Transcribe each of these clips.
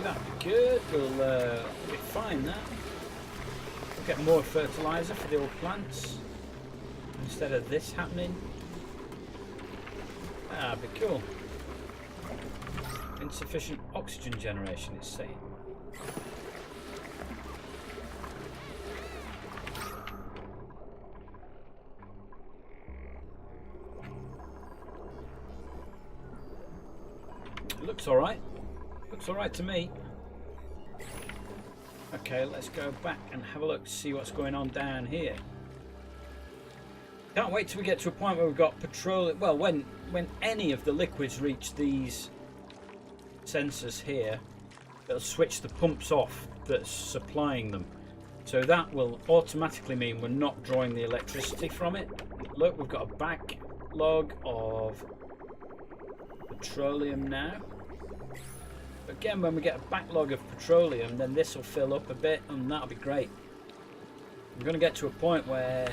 that'd be good. We'll be fine now. We'll get more fertilizer for the old plants instead of this happening. That'd be cool. Insufficient oxygen generation, it's saying. Looks alright. Looks alright to me. Okay, let's go back and have a look, see what's going on down here. Can't wait till we get to a point where we've got petroleum. Well, when any of the liquids reach these sensors here, it'll switch the pumps off that's supplying them. So that will automatically mean we're not drawing the electricity from it. Look, we've got a backlog of petroleum now. Again, when we get a backlog of petroleum, then this will fill up a bit, and that'll be great. We're going to get to a point where...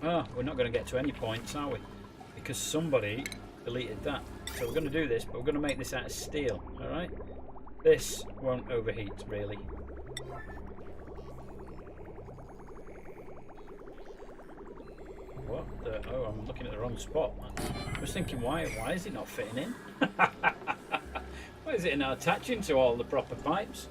Oh, we're not going to get to any points, are we? Because somebody deleted that. So we're going to do this, but we're going to make this out of steel, alright? This won't overheat, really. What the... Oh, I'm looking at the wrong spot. I was thinking, why is it not fitting in? Why is it not attaching to all the proper pipes?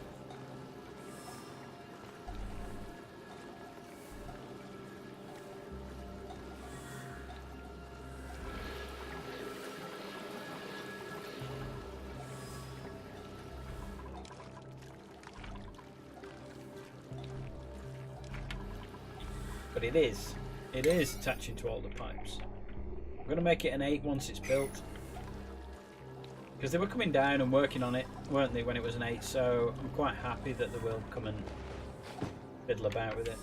But it is attaching to all the pipes. I'm going to make it an 8 once it's built. Because they were coming down and working on it, weren't they, when it was an 8, so I'm quite happy that they will come and fiddle about with it.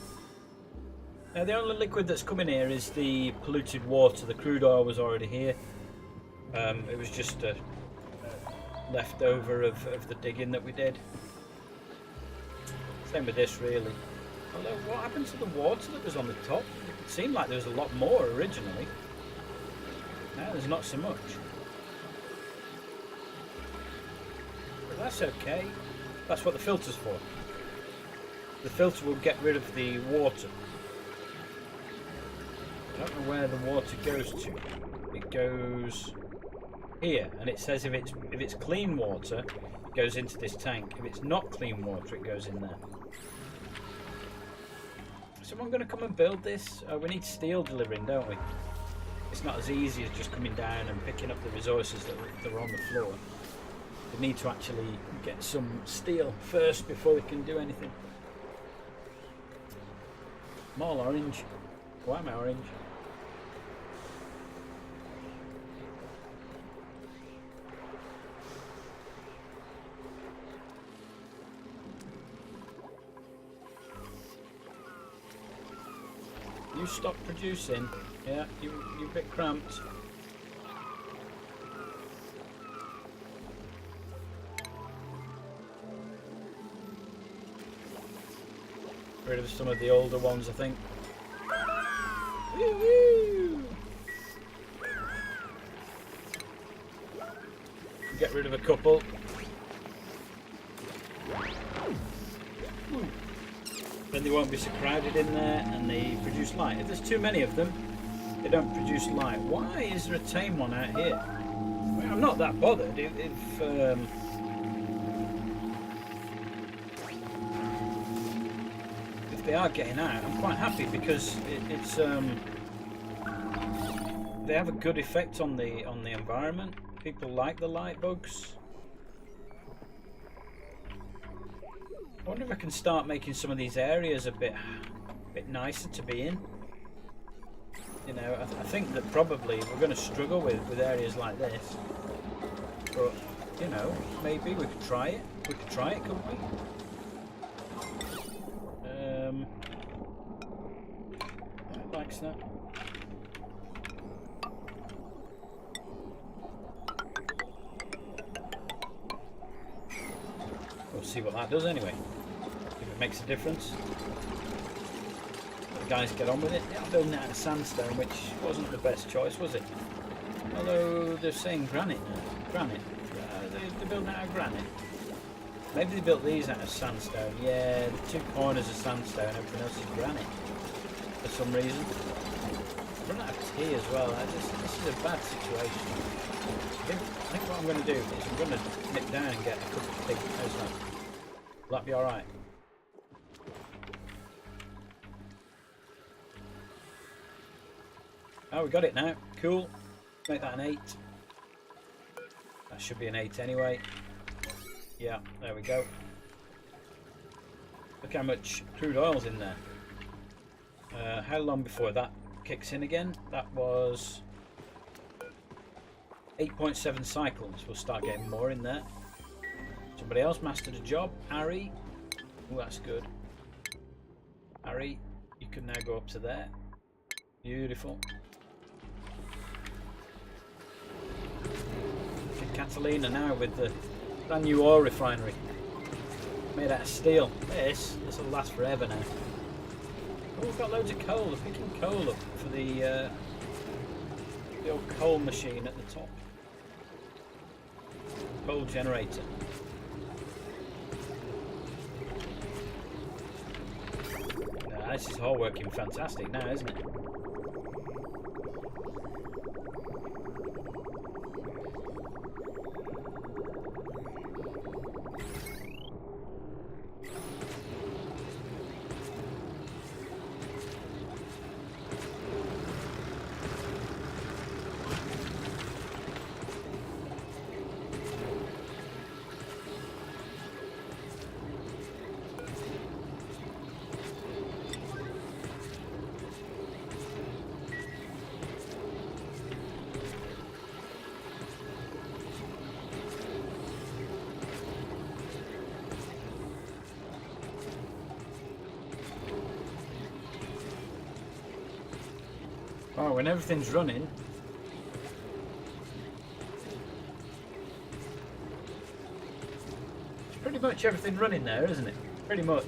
Now the only liquid that's coming here is the polluted water. The crude oil was already here. It was just a leftover of the digging that we did. Same with this, really. Although, what happened to the water that was on the top? It seemed like there was a lot more originally. Now there's not so much. That's okay. That's what the filter's for. The filter will get rid of the water. I don't know where the water goes to. It goes here, and it says if it's clean water, it goes into this tank. If it's not clean water, it goes in there. Someone going to come and build this? We need steel delivering, don't we? It's not as easy as just coming down and picking up the resources that are on the floor. We need to actually get some steel first before we can do anything. I'm all orange. Why am I orange? You stop producing. Yeah, you're a bit cramped. Rid of some of the older ones, I think. Woo-woo! Get rid of a couple. Then they won't be so crowded in there, and they produce light. If there's too many of them, they don't produce light. Why is there a tame one out here? Well, I'm not that bothered if they are getting out. I'm quite happy because it's they have a good effect on the environment. People like the light bugs. I wonder if I can start making some of these areas a bit nicer to be in. You know, I think that probably we're going to struggle with areas like this. But you know, maybe we could try it. We could try it, couldn't we? Likes that. We'll see what that does anyway. If it makes a difference. The guys get on with it. Yeah, I'm building it out of sandstone, which wasn't the best choice, was it? Although they're saying granite now. Granite. They're building it out of granite. Maybe they built these out of sandstone. Yeah, the two corners are sandstone, everything else is granite. For some reason. I've run out of tea as well. This is a bad situation. I think what I'm going to do is I'm going to nip down and get a cup of tea. How's that? Will that be alright? Oh, we got it now. Cool. Make that an 8. That should be an 8 anyway. Yeah, there we go. Look how much crude oil's in there. How long before that kicks in again? That was 8.7 cycles. We'll start getting more in there. Somebody else mastered a job. Harry. Oh, that's good. Harry, you can now go up to there. Beautiful. Catalina now with the brand new oil refinery made out of steel. This will last forever now. Oh, we've got loads of coal. They're picking coal up for the old coal machine at the top. Coal generator. This is all working fantastic now, isn't it? Oh, when everything's running, it's pretty much everything running there, isn't it? Pretty much.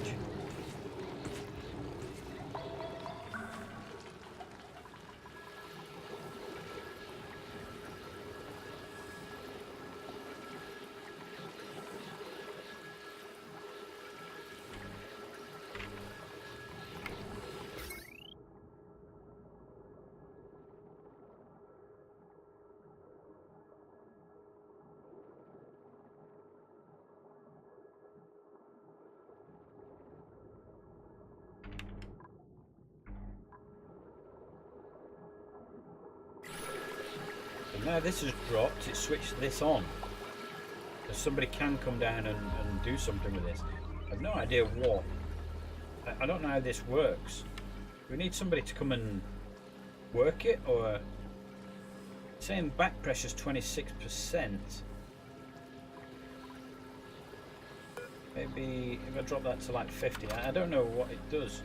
Now this has dropped, it switched this on. So somebody can come down and do something with this. I have no idea what. I don't know how this works. Do we need somebody to come and work it, or it's saying back pressure's 26%. Maybe if I drop that to like 50, I don't know what it does.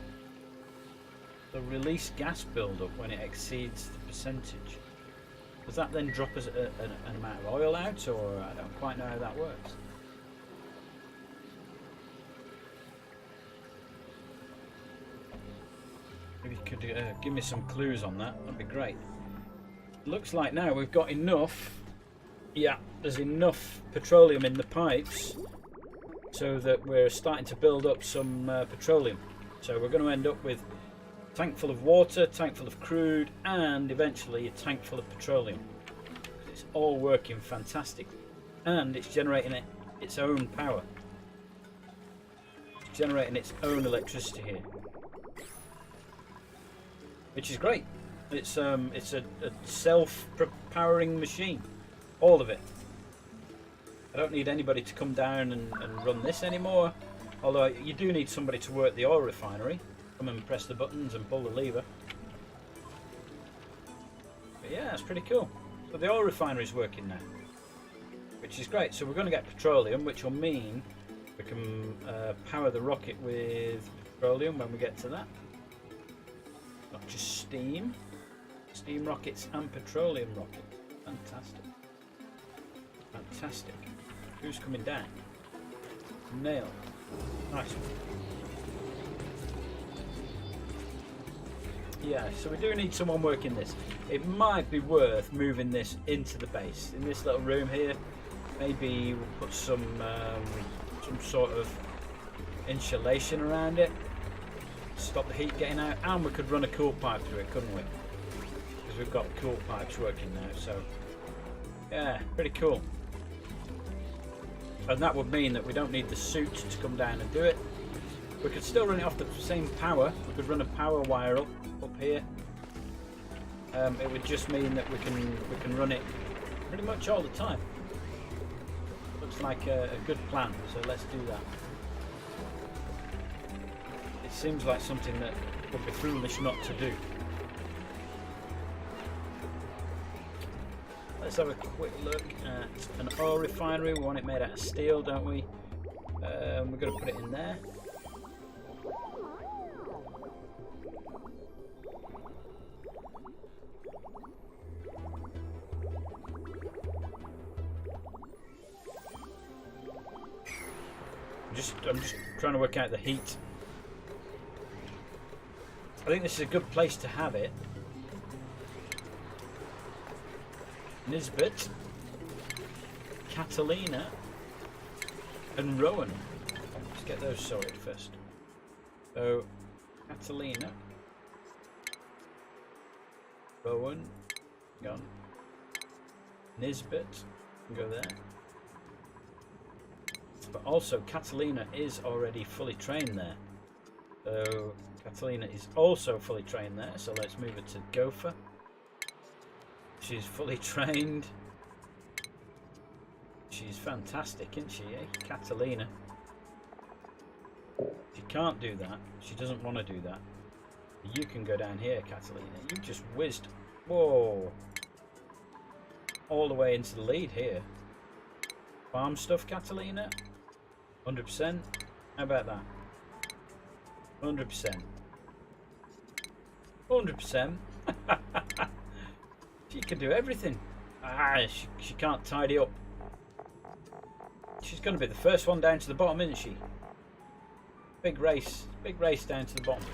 The release gas buildup when it exceeds the percentage. Does that then drop us an amount of oil out, or I don't quite know how that works? Maybe you could give me some clues on that, that'd be great. Looks like now we've got enough, yeah, there's enough petroleum in the pipes so that we're starting to build up some petroleum. So we're going to end up with tank full of water, tank full of crude, and eventually a tank full of petroleum. It's all working fantastic, and it's generating its own power. It's generating its own electricity here, which is great. It's a self-powering machine, all of it. I don't need anybody to come down and run this anymore, although you do need somebody to work the oil refinery. Come and press the buttons and pull the lever. But yeah, it's pretty cool. So the oil refinery is working now, which is great. So we're going to get petroleum, which will mean we can power the rocket with petroleum when we get to that. Not just steam. Steam rockets and petroleum rockets. Fantastic. Fantastic. Who's coming down? Nail. Nice one. Yeah, so we do need someone working this. It might be worth moving this into the base. In this little room here, maybe we'll put some some sort of insulation around it, stop the heat getting out, and we could run a cool pipe through it, couldn't we? Because we've got cool pipes working now, so yeah, pretty cool. And that would mean that we don't need the suit to come down and do it. We could still run it off the same power. We could run a power wire up here. It would just mean that we can run it pretty much all the time. Looks like a good plan, so let's do that. It seems like something that would be foolish not to do. Let's have a quick look at an oil refinery. We want it made out of steel, don't we? We're going to put it in there. I'm just trying to work out the heat. I think this is a good place to have it. Nisbet, Catalina, and Rowan. Let's get those sorted first. So, Catalina, Rowan, gone. Nisbet, go there. But also, Catalina is already fully trained there. So, Catalina is also fully trained there. So, let's move it to Gopher. She's fully trained. She's fantastic, isn't she, eh? Catalina. She can't do that. She doesn't want to do that. You can go down here, Catalina. You just whizzed. Whoa. All the way into the lead here. Farm stuff, Catalina. 100%. How about that? 100%. 100%. She can do everything. She can't tidy up. She's going to be the first one down to the bottom, isn't she? Big race down to the bottom.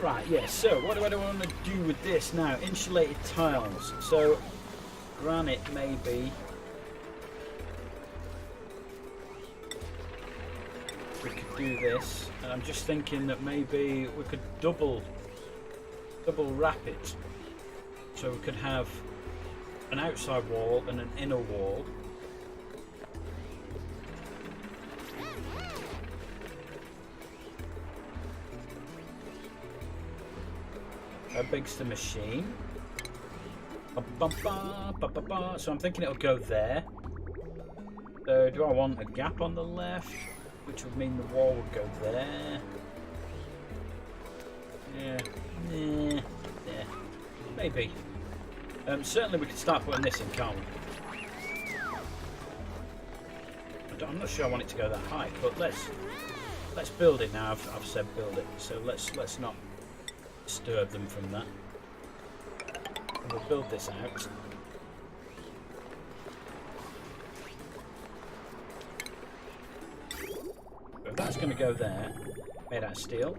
Right, yeah, so what do I want to do with this now? Insulated tiles. So, granite maybe. We could do this. And I'm just thinking that maybe we could double wrap it. So we could have an outside wall and an inner wall. How big's the machine? So I'm thinking it'll go there. So do I want a gap on the left? Which would mean the wall would go there. Yeah. Maybe. Certainly we could start putting this in, can't we? I'm not sure I want it to go that high, but let's build it now. I've said build it, so let's not disturb them from that. And we'll build this out. So that's going to go there, made out of steel.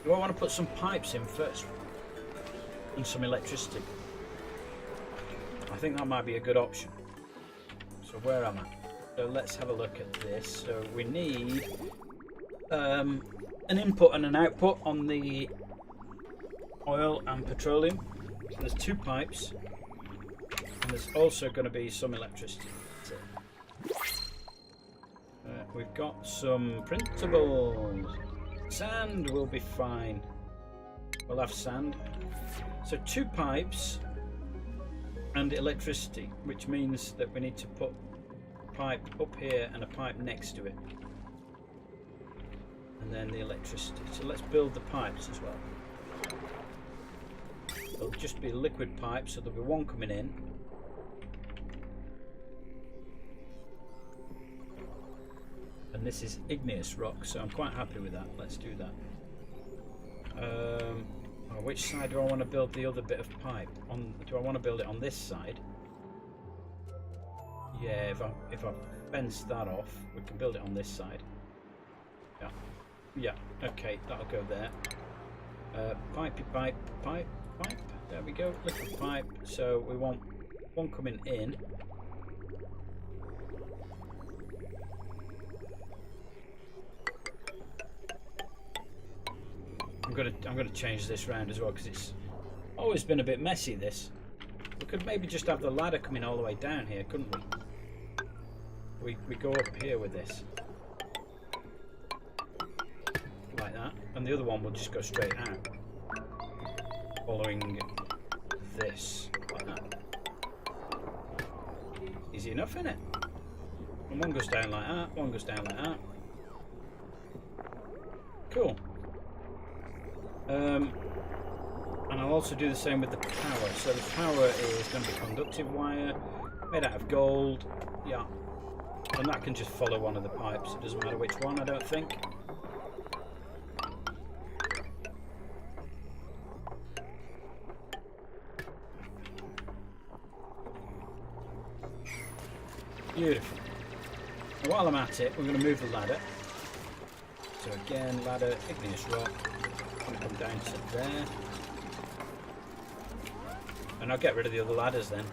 Do I want to put some pipes in first? And some electricity? I think that might be a good option. So where am I? So let's have a look at this. So we need an input and an output on the oil and petroleum. So there's two pipes. And there's also going to be some electricity. That's it. We've got some printables. Sand will be fine. We'll have sand. So two pipes and electricity, which means that we need to put a pipe up here and a pipe next to it. And then the electricity. So let's build the pipes as well. There'll just be liquid pipes, so there'll be one coming in. And this is igneous rock, so I'm quite happy with that. Let's do that. Which side do I want to build the other bit of pipe on? Do I want to build it on this side? Yeah, if I fence that off, we can build it on this side. Yeah. Okay, that'll go there. Pipe. There we go. Liquid pipe. So we want one coming in. I'm gonna change this round as well because it's always been a bit messy. This. We could maybe just have the ladder coming all the way down here, couldn't we? We go up here with this. Like that. And the other one will just go straight out. Following this. Like that. Easy enough, isn't it? And one goes down like that, one goes down like that. Cool. And I'll also do the same with the power. So the power is going to be conductive wire, made out of gold. Yeah. And that can just follow one of the pipes. It doesn't matter which one, I don't think. Beautiful. Now, while I'm at it, we're going to move the ladder. So again, ladder, igneous rock. I'm going to come down to there. And I'll get rid of the other ladders then.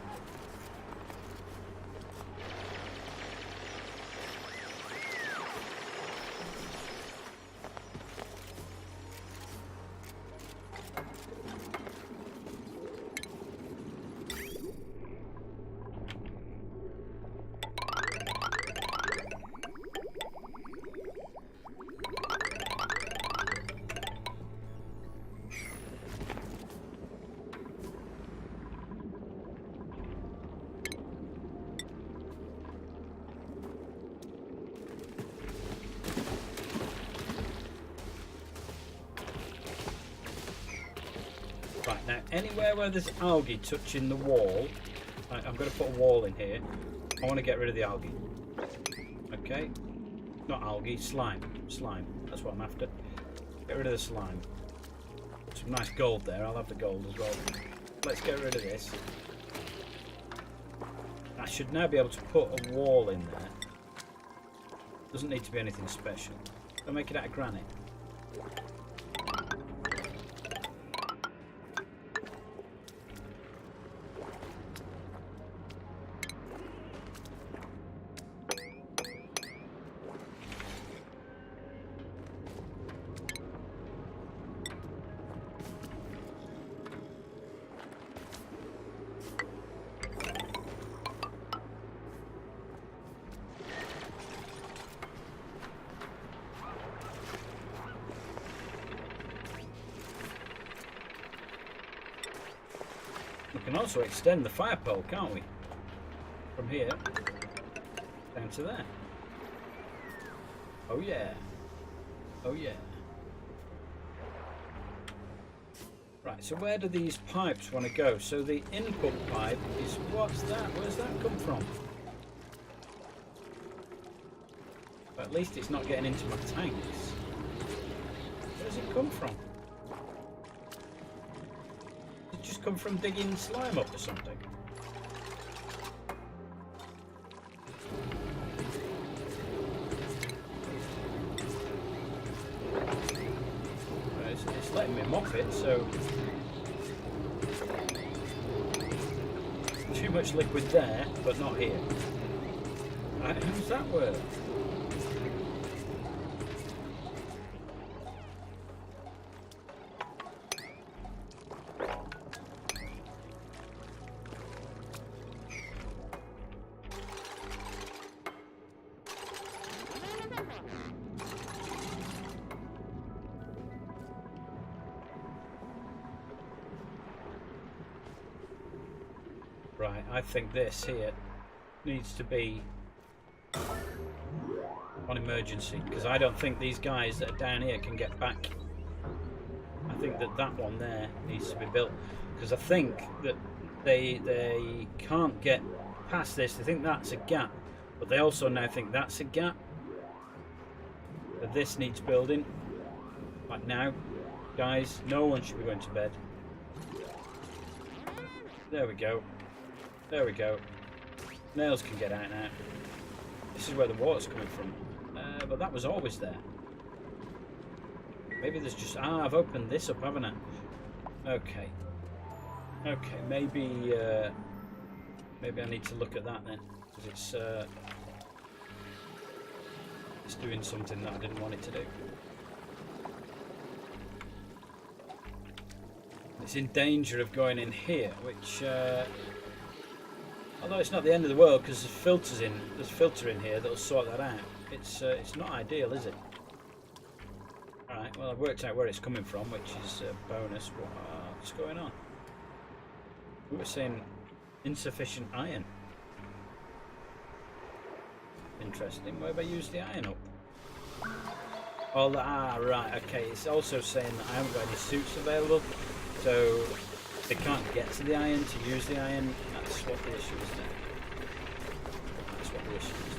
Right, now anywhere where there's algae touching the wall, I'm going to put a wall in here. I want to get rid of the algae. Okay, not algae, slime. Slime, that's what I'm after. Get rid of the slime. Some nice gold there, I'll have the gold as well. Let's get rid of this. I should now be able to put a wall in there. Doesn't need to be anything special. I'll make it out of granite. We can also extend the fire pole, can't we? From here down to there. Oh yeah. Oh yeah. Right, so where do these pipes want to go? So the input pipe is, what's that? Where's that come from? But at least it's not getting into my tanks. Where does it come from? Come from digging slime up or something? It's letting me mop it, so too much liquid there, but not here. How does that work? Right, I think this here needs to be on emergency, because I don't think these guys that are down here can get back. I think that one there needs to be built, because I think that they can't get past this. They think that's a gap, but they also now think that's a gap. But this needs building. Like now, guys, no one should be going to bed. There we go. There we go. Nails can get out now. This is where the water's coming from. But that was always there. Maybe there's just... Ah, I've opened this up, haven't I? Okay. Okay, maybe... maybe I need to look at that then. Because it's doing something that I didn't want it to do. it's in danger of going in here, which, although it's not the end of the world because there's a filter in here that'll sort that out. It's not ideal, is it? All right. Well, I've worked out where it's coming from, which is a bonus. What's going on? We were saying insufficient iron. Interesting. Where have I used the iron up? All that. Right. Okay. It's also saying that I haven't got any suits available, so they can't get to the iron to use the iron. That's what the issue is there. That's what the issue is